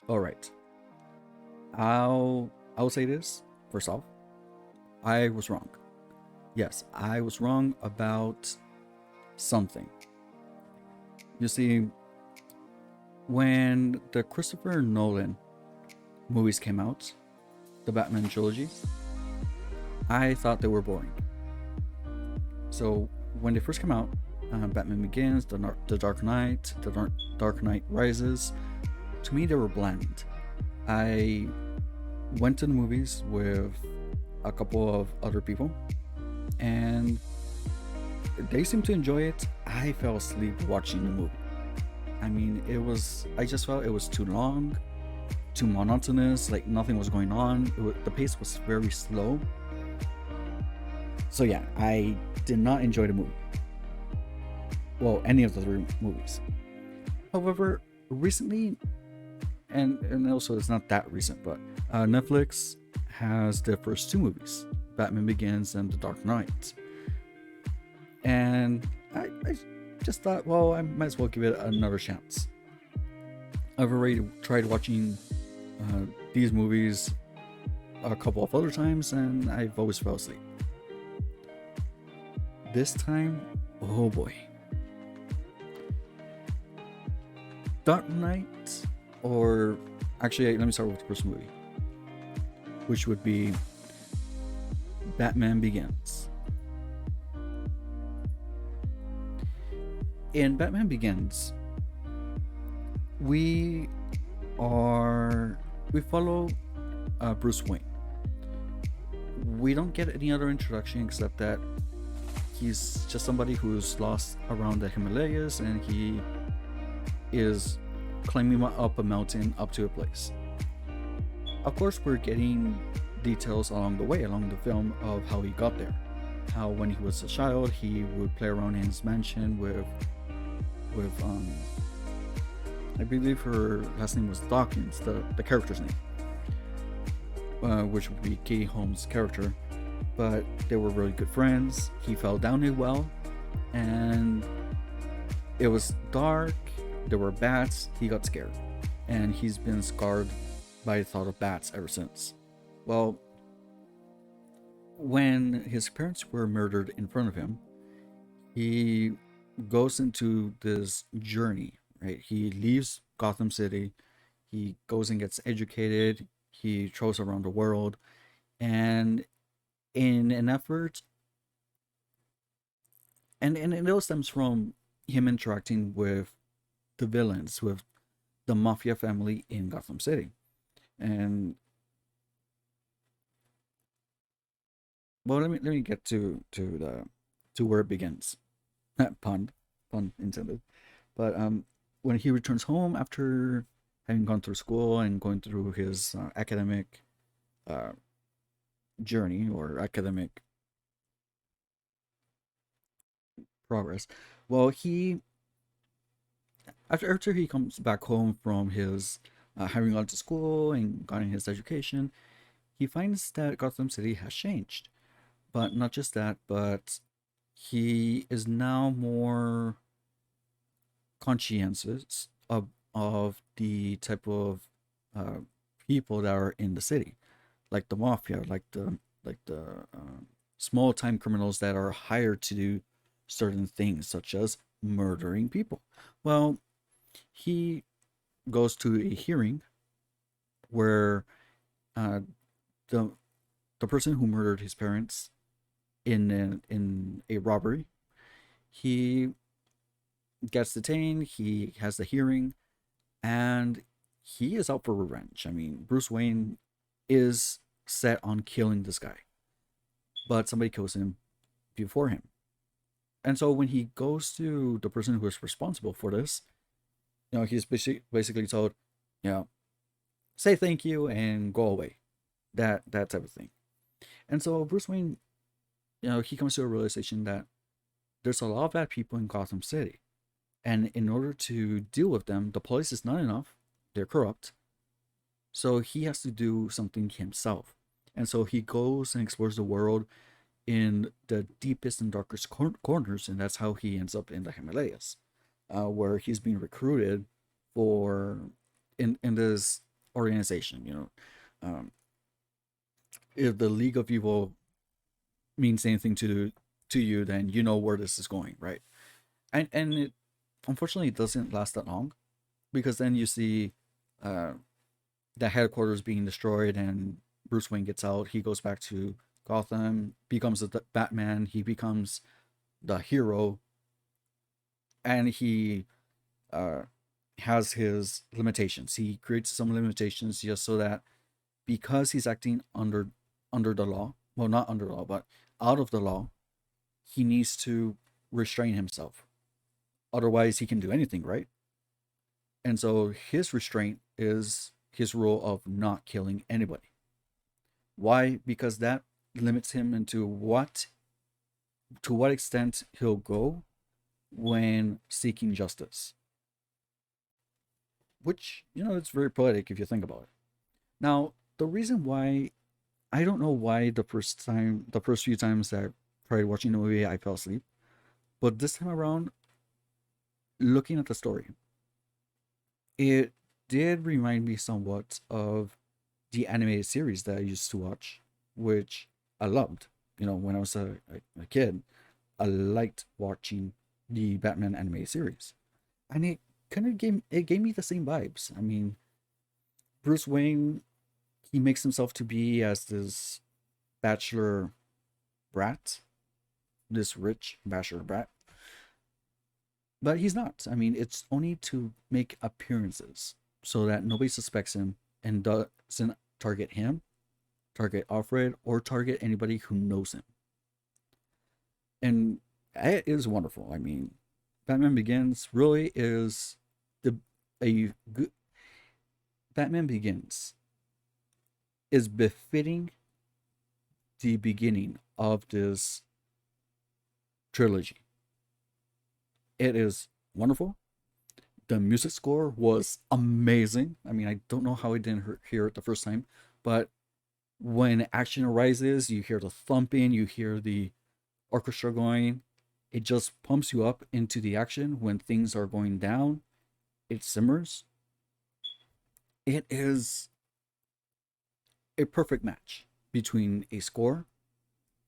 All right. I'll say this first off. I was wrong. Yes, I was wrong about something. You see, when the Christopher Nolan movies came out, the Batman trilogy, I thought they were boring. So when they first came out, Batman Begins, the Dark Knight, Dark Knight Rises, to me they were bland. I went to the movies with a couple of other people, and they seemed to enjoy it. I fell asleep watching the movie. I mean, I just felt it was too long, too monotonous, like nothing was going on. The pace was very slow. So yeah, I did not enjoy the movie. Well, any of the three movies. However, recently, and also it's not that recent, but Netflix has the first two movies, Batman Begins and The Dark Knight. And I just thought, well, I might as well give it another chance. I've already tried watching these movies a couple of other times, and I've always fell asleep. This time, oh boy. Dark Knight, or actually, let me start with the first movie, which would be Batman Begins. In Batman Begins, we we follow Bruce Wayne. We don't get any other introduction except that he's just somebody who's lost around the Himalayas, and he is climbing up a mountain up to a place. Of course, we're getting details along the way, along the film, of how he got there. How when he was a child, he would play around in his mansion with I believe her last name was Dawkins, the character's name, which would be Katie Holmes' character. But they were really good friends. He fell down a well, and it was dark. There were bats. He got scared, and he's been scarred by the thought of bats ever since. Well, when his parents were murdered in front of him, he goes into this journey, right? He leaves Gotham City, he goes and gets educated, he travels around the world, and in an effort, and it all stems from him interacting with the villains, with the mafia family in Gotham City. And well, let me get to where it begins. pun pun intended. But when he returns home after having gone through school and going through his academic uh, journey or academic progress, well, he after he comes back home from his having gone to school and gotten his education, he finds that Gotham City has changed. But not just that, but he is now more conscientious of the type of uh, people that are in the city, like the mafia, like the small time criminals that are hired to do certain things, such as murdering people. Well, he goes to a hearing where uh, the the person who murdered his parents in a robbery, he gets detained. He has the hearing, and he is out for revenge. I mean, Bruce Wayne is set on killing this guy, but somebody kills him before him. And so when he goes to the person who is responsible for this, he's basically told, you know, say thank you and go away. That type of thing. And so Bruce Wayne, he comes to a realization that there's a lot of bad people in Gotham City. And in order to deal with them, the police is not enough. They're corrupt. So he has to do something himself. And so he goes and explores the world in the deepest and darkest corners, and that's how he ends up in the Himalayas, where he's being recruited for in this. organization. If the League of Evil means anything to you, then you know where this is going, right? And it unfortunately doesn't last that long, because then you see uh, the headquarters being destroyed, and Bruce Wayne gets out. He goes back to Gotham, becomes the Batman. He becomes the hero, and he uh, has his limitations. He creates some limitations just so that, because he's acting under the law, well, not under the law, but out of the law, he needs to restrain himself. Otherwise, he can do anything, right? And so his restraint is his rule of not killing anybody. Why? Because that limits him into to what extent he'll go when seeking justice. Which, it's very poetic if you think about it. Now, the reason why, I don't know why the first few times that I tried watching the movie, I fell asleep. But this time around, looking at the story, it did remind me somewhat of the animated series that I used to watch, which I loved. When I was a kid, I liked watching the Batman animated series, and it kind of gave me the same vibes. I mean, Bruce Wayne, he makes himself to be as this bachelor brat, this rich bachelor brat, but he's not. I mean, it's only to make appearances so that nobody suspects him and doesn't target him, target Alfred, or target anybody who knows him. And it is wonderful. I mean, Batman Begins really is a good. Batman Begins is befitting the beginning of this trilogy. It is wonderful. The music score was amazing. I mean, I don't know how I didn't hear it the first time, but when action arises, you hear the thumping, you hear the orchestra going. It just pumps you up into the action. When things are going down, it simmers. It is a perfect match between a score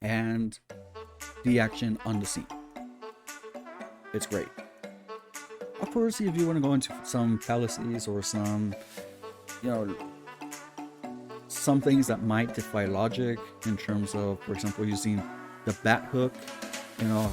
and the action on the scene. It's great. Of course, if you want to go into some fallacies or some things that might defy logic in terms of, for example, using the bat hook,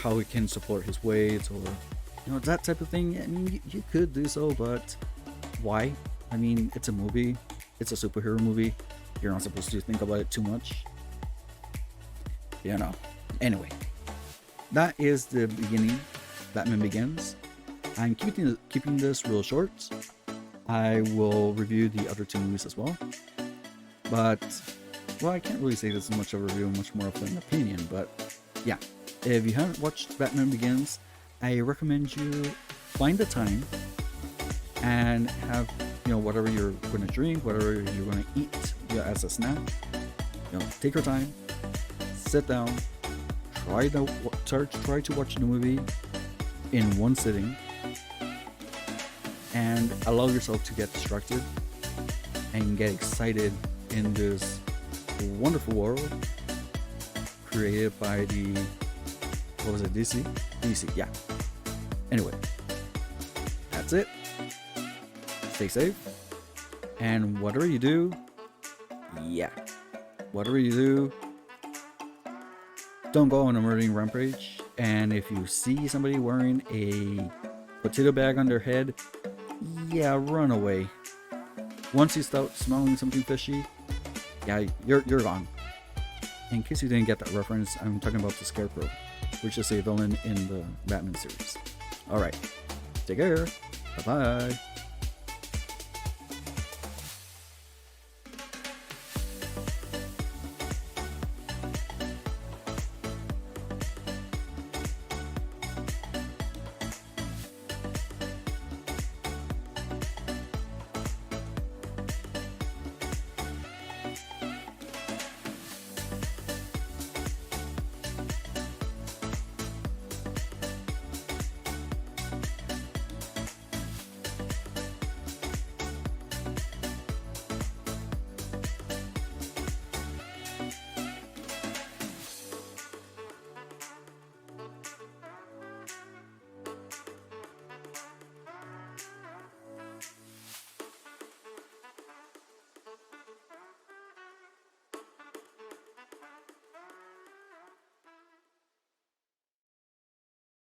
how it can support his weight, or that type of thing. I mean, you could do so, but why? I mean, it's a movie. It's a superhero movie. You're not supposed to think about it too much. Anyway, that is the beginning. Batman Begins. I'm keeping this real short. I will review the other two movies as well. But, well, I can't really say this is much of a review, much more of an opinion. But, yeah. If you haven't watched Batman Begins, I recommend you find the time and have, whatever you're going to drink, whatever you're going to eat as a snack. Take your time, sit down, try to watch the movie in one sitting, and allow yourself to get distracted and get excited in this wonderful world created by the, what was it, DC? DC, yeah. Anyway, that's it. Stay safe. And whatever you do, don't go on a murdering rampage. And if you see somebody wearing a potato bag on their head, run away. Once you start smelling something fishy, you're gone. In case you didn't get that reference, I'm talking about the Scarecrow, which is a villain in the Batman series. Alright, take care. Bye-bye.